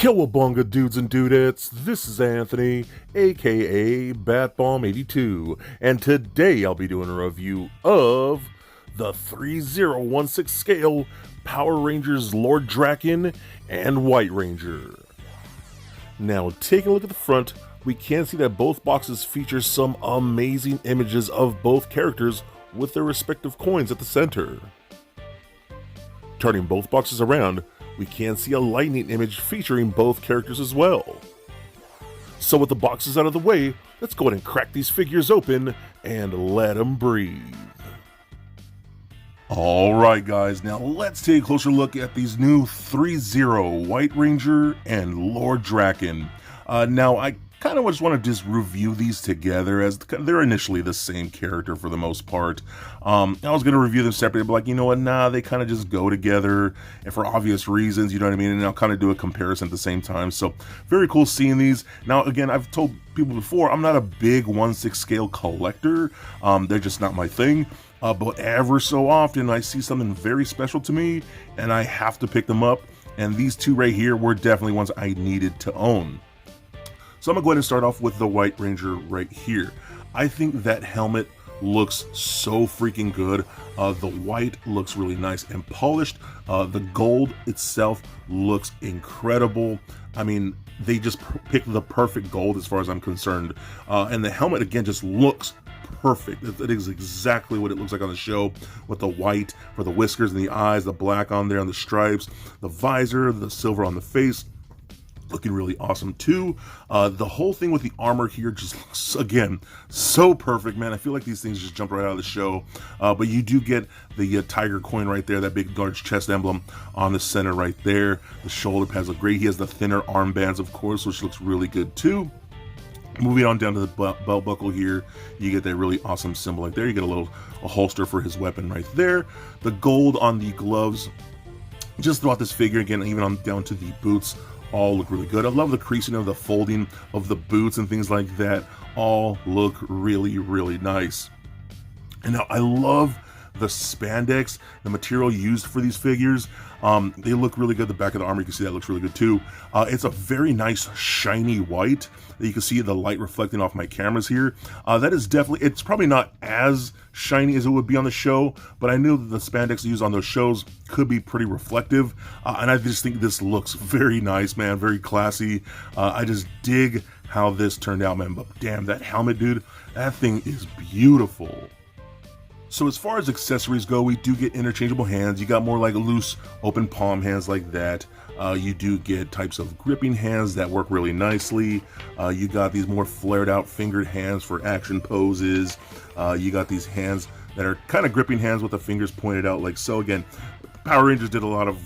Cowabunga dudes and dudettes, this is Anthony, aka BatBomb82, and today I'll be doing a review of the 3016 scale Power Rangers Lord Drakkon and White Ranger. Now, taking a look at the front, we can see that both boxes feature some amazing images of both characters with their respective coins at the center. Turning both boxes around, we can see a lightning image featuring both characters as well. So with the boxes out of the way, let's go ahead and crack these figures open and let them breathe. Alright guys, now let's take a closer look at these new 3-0 White Ranger and Lord Drakkon. Now I kind of just want to just review these together as they're initially the same character for the most part. I was going to review them separately, but like, you know what, nah, they kind of just go together, and for obvious reasons, you know what I mean, and I'll kind of do a comparison at the same time. So very cool seeing these. Now again, I've told people before, I'm not a big 1/6 scale collector. They're just not my thing. But ever so often I see something very special to me and I have to pick them up, and these two right here were definitely ones I needed to own. So I'm gonna go ahead and start off with the White Ranger right here. I think that helmet looks so freaking good. The white looks really nice and polished. The gold itself looks incredible. I mean, they just picked the perfect gold as far as I'm concerned. And the helmet again just looks perfect. It is exactly what it looks like on the show, with the white for the whiskers and the eyes, the black on there on the stripes, the visor, the silver on the face. Looking really awesome too. The whole thing with the armor here just looks, again, so perfect, man. I feel like these things just jump right out of the show. But you do get the tiger coin right there, that big large chest emblem on the center right there. The shoulder pads look great. He has the thinner armbands, of course, which looks really good too. Moving on down to the belt buckle here, you get that really awesome symbol right there. You get a holster for his weapon right there. The gold on the gloves, just throughout this figure, again, even on down to the boots, all look really good. I love the creasing of the folding of the boots and things like that. All look really, really nice. And now I love the spandex, the material used for these figures. They look really good. The back of the armor, you can see that looks really good too. It's a very nice shiny white. You can see the light reflecting off my cameras here. That is definitely, it's probably not as shiny as it would be on the show, but I knew that the spandex used on those shows could be pretty reflective. And I just think this looks very nice, man, very classy. I just dig how this turned out, man. But damn, that helmet, dude, that thing is beautiful. So as far as accessories go, we do get interchangeable hands. You got more like loose, open palm hands like that. You do get types of gripping hands that work really nicely. You got these more flared out fingered hands for action poses. You got these hands that are kind of gripping hands with the fingers pointed out like so. Again, Power Rangers did a lot of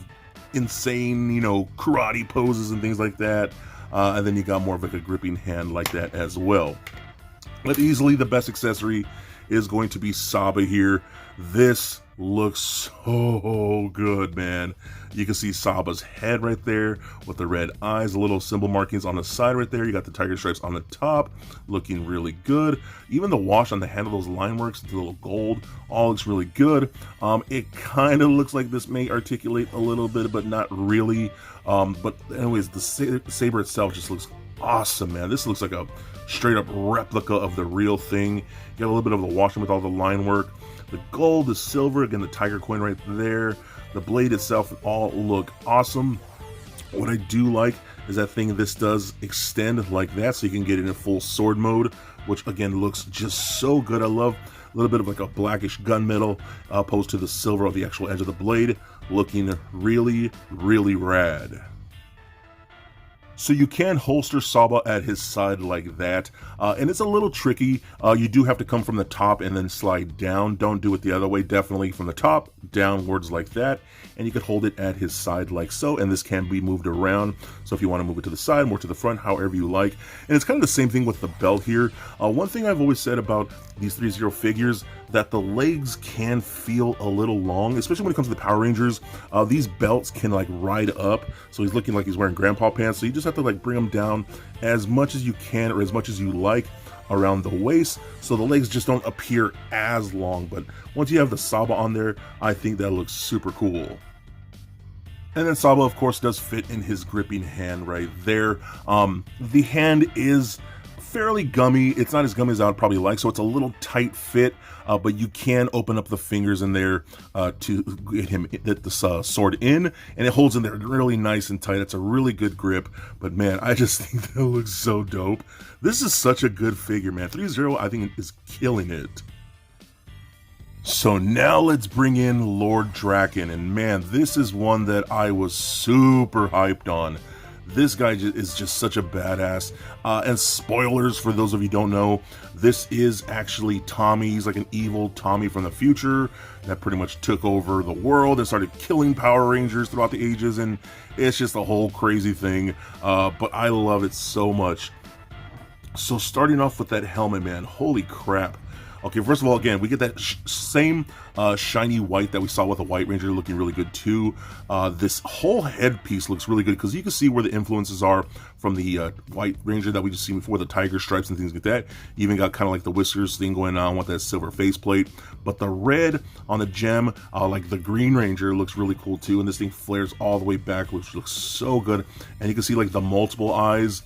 insane, you know, karate poses and things like that. And then you got more of like a gripping hand like that as well. But easily the best accessory is going to be Saba here. This looks so good, man. You can see Saba's head right there with the red eyes, the little symbol markings on the side right there. You got the tiger stripes on the top, looking really good. Even the wash on the handle, those line works, the little gold, all looks really good. It kind of looks like this may articulate a little bit, but not really. But anyways, the saber itself just looks awesome, man. This looks like a straight up replica of the real thing. You got a little bit of the washing with all the line work. The gold, the silver, again, the tiger coin right there. The blade itself all look awesome. What I do like is that this does extend like that, so you can get it in full sword mode, which again looks just so good. I love a little bit of like a blackish gunmetal opposed to the silver of the actual edge of the blade, looking really, really rad. So you can holster Saba at his side like that, and it's a little tricky. You do have to come from the top and then slide down. Don't do it the other way, definitely from the top downwards like that, and you could hold it at his side like so, and this can be moved around. So if you want to move it to the side, more to the front, however you like. And it's kind of the same thing with the belt here. One thing I've always said about these 3-0 figures, that the legs can feel a little long, especially when it comes to the Power Rangers. These belts can like ride up, so he's looking like he's wearing grandpa pants, so you just have to like bring them down as much as you can or as much as you like around the waist, so the legs just don't appear as long. But once you have the Saba on there, I think that looks super cool. And then Saba, of course, does fit in his gripping hand right there. The hand is fairly gummy. It's not as gummy as I would probably like, so it's a little tight fit, but you can open up the fingers in there to get the sword in, and it holds in there really nice and tight. It's a really good grip, but man, I just think that looks so dope. This is such a good figure, man. 3-0, I think, is killing it. So now let's bring in Lord Drakkon, and man, this is one that I was super hyped on. This guy is just such a badass. And spoilers for those of you who don't know, this is actually Tommy. He's like an evil Tommy from the future that pretty much took over the world and started killing Power Rangers throughout the ages, and it's just a whole crazy thing. But I love it so much. So starting off with that helmet, man, holy crap. Okay, first of all, again, we get that same shiny white that we saw with the White Ranger, looking really good too. This whole headpiece looks really good because you can see where the influences are from the White Ranger that we just seen before, the tiger stripes and things like that. You even got kind of like the whiskers thing going on with that silver faceplate. But the red on the gem, like the Green Ranger, looks really cool too. And this thing flares all the way back, which looks so good. And you can see like the multiple eyes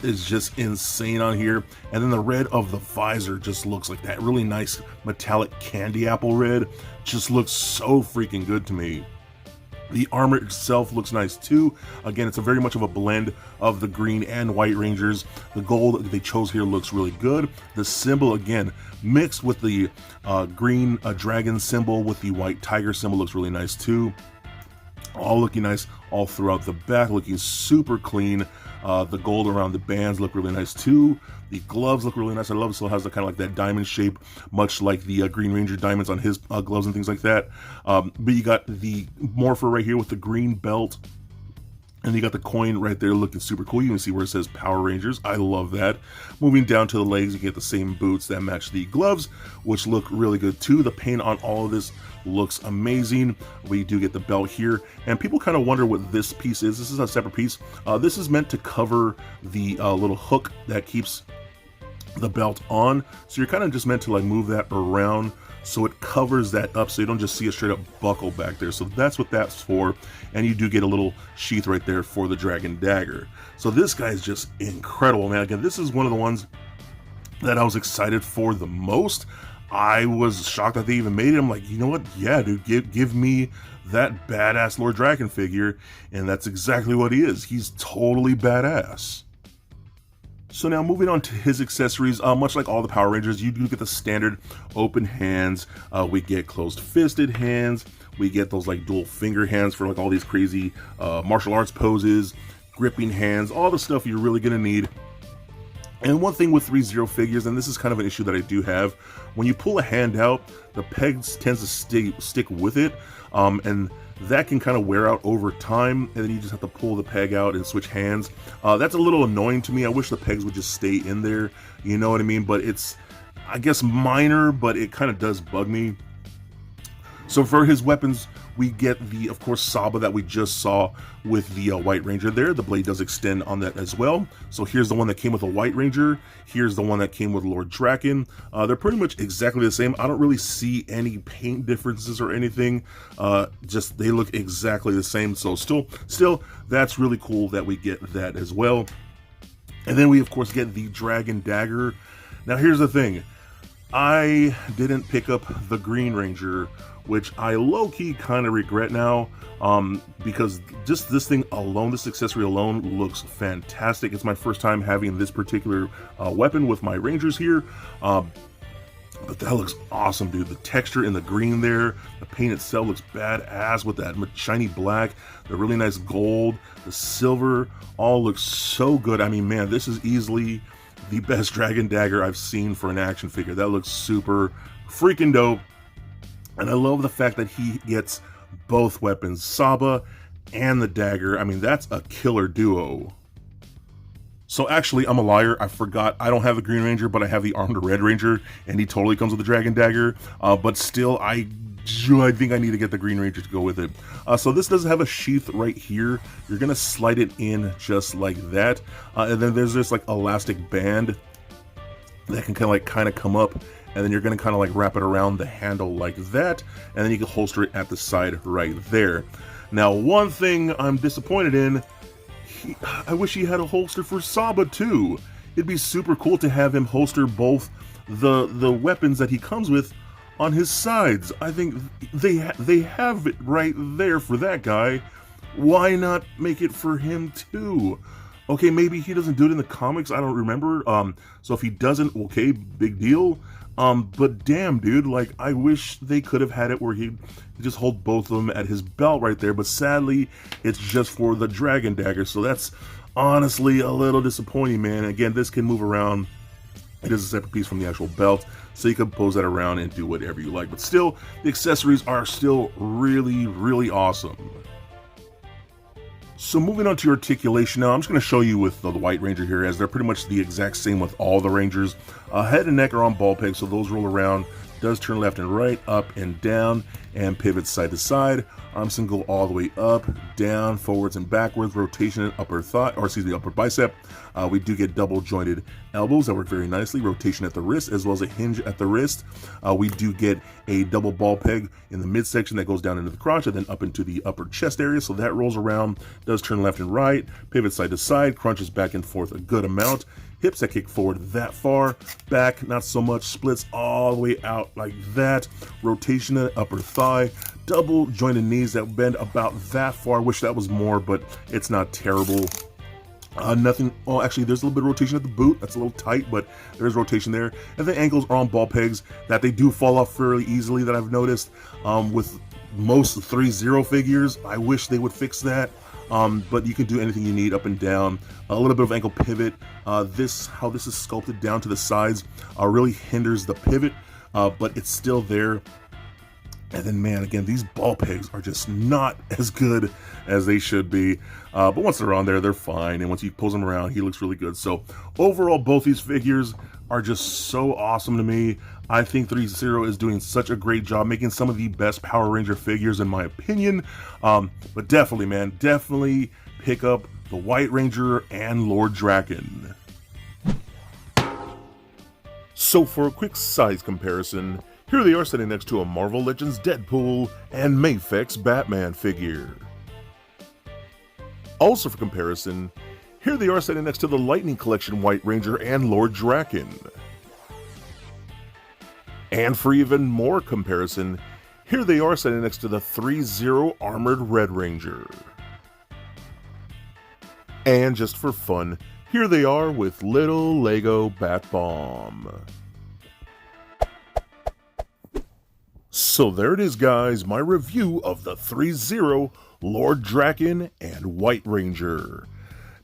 is just insane on here. And then the red of the visor just looks like that really nice metallic candy apple red. Just looks so freaking good to me. The armor itself looks nice too. Again, it's a very much of a blend of the Green and White Rangers. The gold they chose here looks really good. The symbol, again, mixed with the green dragon symbol with the white tiger symbol, looks really nice too. All looking nice all throughout the back, looking super clean. The gold around the bands look really nice too. The gloves look really nice. I love it. Still has the kind of like that diamond shape, much like the Green Ranger diamonds on his gloves and things like that. But you got the Morpher right here with the green belt. And you got the coin right there looking super cool. You can see where it says Power Rangers. I love that. Moving down to the legs, you get the same boots that match the gloves, which look really good too. The paint on all of this looks amazing. We do get the belt here. And people kind of wonder what this piece is. This is a separate piece. This is meant to cover the little hook that keeps the belt on. So you're kind of just meant to like move that around so it covers that up, so you don't just see a straight up buckle back there. So that's what that's for. And you do get a little sheath right there for the Dragon Dagger. So this guy is just incredible, man. Again, this is one of the ones that I was excited for the most. I was shocked that they even made it. I'm like, you know what? Yeah, dude, give me that badass Lord Drakkon figure. And that's exactly what he is. He's totally badass. So now moving on to his accessories, much like all the Power Rangers, you do get the standard open hands. We get closed fisted hands. We get those like dual finger hands for like all these crazy martial arts poses, gripping hands, all the stuff you're really gonna need. And one thing with 3-0 figures, and this is kind of an issue that I do have, when you pull a hand out, the pegs tends to stick with it, and that can kind of wear out over time, and then you just have to pull the peg out and switch hands. That's a little annoying to me. I wish the pegs would just stay in there, you know what I mean? But it's, I guess, minor, but it kind of does bug me. So for his weapons, we get the, of course, Saba that we just saw with the White Ranger there. The blade does extend on that as well. So here's the one that came with a White Ranger. Here's the one that came with Lord Drakkon. They're pretty much exactly the same. I don't really see any paint differences or anything. Just they look exactly the same. So still, that's really cool that we get that as well. And then we, of course, get the Dragon Dagger. Now, here's the thing. I didn't pick up the Green Ranger, which I low-key kind of regret now, because just this thing alone, this accessory alone, looks fantastic. It's my first time having this particular weapon with my Rangers here. But that looks awesome, dude. The texture in the green there, the paint itself looks badass with that shiny black, the really nice gold, the silver, all looks so good. I mean, man, this is easily the best Dragon Dagger I've seen for an action figure. That looks super freaking dope. And I love the fact that he gets both weapons, Saba and the dagger. I mean, that's a killer duo. So actually, I'm a liar. I forgot. I don't have the Green Ranger, but I have the Armed Red Ranger, and he totally comes with the Dragon Dagger. But still, I think I need to get the Green Ranger to go with it. So this does have a sheath right here. You're gonna slide it in just like that, and then there's this like elastic band that can kind of come up, and then you're gonna kind of like wrap it around the handle like that, and then you can holster it at the side right there. Now, one thing I'm disappointed in. I wish he had a holster for Saba too. It'd be super cool to have him holster both the weapons that he comes with on his sides. I think they have it right there for that guy. Why not make it for him too? Okay, maybe he doesn't do it in the comics. I don't remember. So if he doesn't, okay, big deal. But damn, dude, like, I wish they could have had it where he'd just hold both of them at his belt right there, but sadly, it's just for the Dragon Dagger, so that's honestly a little disappointing, man. Again, this can move around. It is a separate piece from the actual belt, so you can pose that around and do whatever you like, but still, the accessories are still really, really awesome. So moving on to articulation now, I'm just going to show you with the White Ranger here, as they're pretty much the exact same with all the Rangers. Head and neck are on ball pegs, so those roll around. Does turn left and right, up and down, and pivot side to side. Arms can go all the way up, down, forwards and backwards. Rotation in upper thigh, or excuse me, upper bicep. We do get double jointed elbows that work very nicely. Rotation at the wrist as well as a hinge at the wrist. We do get a double ball peg in the midsection that goes down into the crotch and then up into the upper chest area. So that rolls around, does turn left and right, pivot side to side, crunches back and forth a good amount. Hips that kick forward that far, back not so much, splits all the way out like that. Rotation at upper thigh, double jointed knees that bend about that far. Wish that was more, but it's not terrible. Nothing, well, actually, there's a little bit of rotation at the boot. That's a little tight, but there's rotation there. And the ankles are on ball pegs that they do fall off fairly easily, that I've noticed. With most 3-0 figures, I wish they would fix that. But you can do anything you need up and down. A little bit of ankle pivot. How this is sculpted down to the sides really hinders the pivot, but it's still there. And then, man, again, these ball pegs are just not as good as they should be. But once they're on there, they're fine. And once you pose them around, he looks really good. So overall, both these figures are just so awesome to me. I think 3-0 is doing such a great job making some of the best Power Ranger figures in my opinion. But definitely, man, definitely pick up the White Ranger and Lord Drakkon. So for a quick size comparison, here they are sitting next to a Marvel Legends Deadpool and Mafex Batman figure. Also for comparison, here they are sitting next to the Lightning Collection White Ranger and Lord Drakkon. And for even more comparison, here they are sitting next to the 3-0 Armored Red Ranger. And just for fun, here they are with little Lego Bat Bomb. So there it is, guys, my review of the 3-0 Lord Drakkon and White Ranger.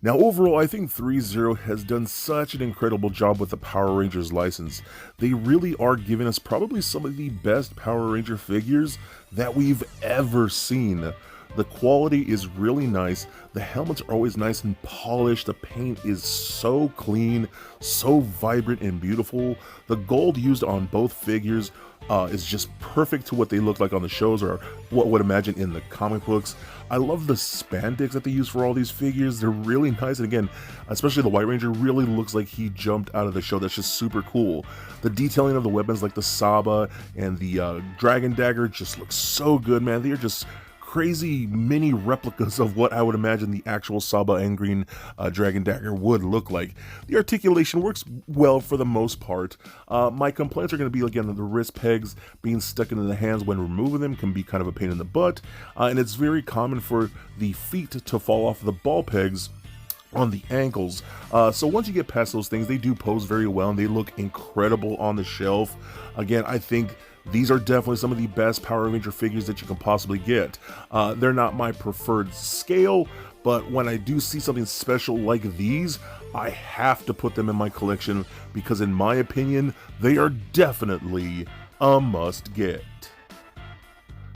Now overall, I think 3-0 has done such an incredible job with the Power Rangers license. They really are giving us probably some of the best Power Ranger figures that we've ever seen. The quality is really nice, the helmets are always nice and polished, the paint is so clean, so vibrant and beautiful. The gold used on both figures is just perfect to what they look like on the shows or what would imagine in the comic books. I love the spandex that they use for all these figures. They're really nice, and again, especially the White Ranger really looks like he jumped out of the show. That's just super cool. The detailing of the weapons like the Saba and the Dragon Dagger just looks so good, man. They are just crazy mini replicas of what I would imagine the actual Saba and Green Dragon Dagger would look like. The articulation works well for the most part. My complaints are going to be, again, the wrist pegs being stuck into the hands when removing them can be kind of a pain in the butt, and it's very common for the feet to fall off the ball pegs on the ankles. So once you get past those things, they do pose very well and they look incredible on the shelf. Again, I think these are definitely some of the best Power Ranger figures that you can possibly get. They're not my preferred scale, but when I do see something special like these, I have to put them in my collection because in my opinion, they are definitely a must get.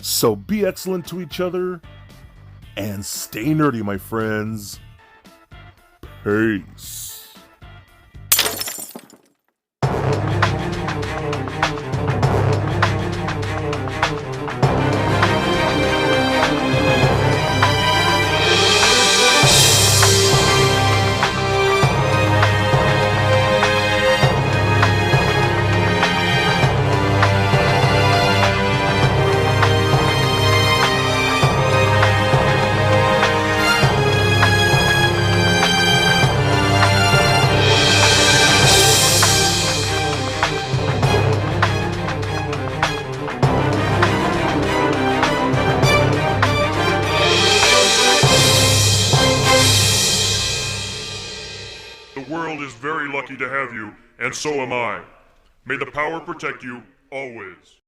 So be excellent to each other and stay nerdy, my friends. Peace. The world is very lucky to have you, and so am I. May the power protect you, always.